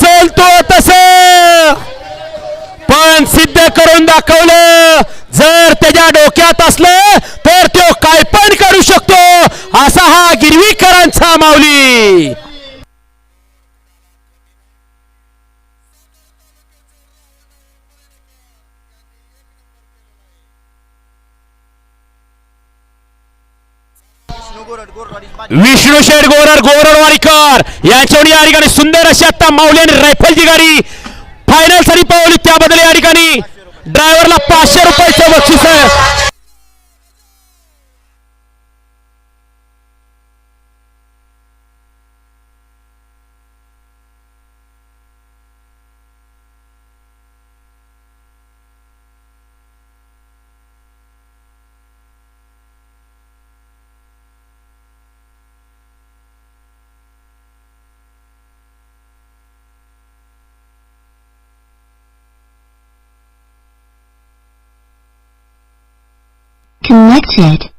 नसेल तो तस, पण सिद्ध करून दाखवलं. जर त्याच्या डोक्यात असलं तर तो काय पण करू शकतो, असा हा गिरवीकरांचा माऊली. विष्णू शेठ गोरड गोरडवाडीकर यांच्यावर या ठिकाणी सुंदर अशी आता माऊली आणि रायफलची गाडी फायनल साठी पावली. त्याबद्दल या ठिकाणी ड्रायव्हरला 500 रुपयाचं बक्षीस आहे. Connected.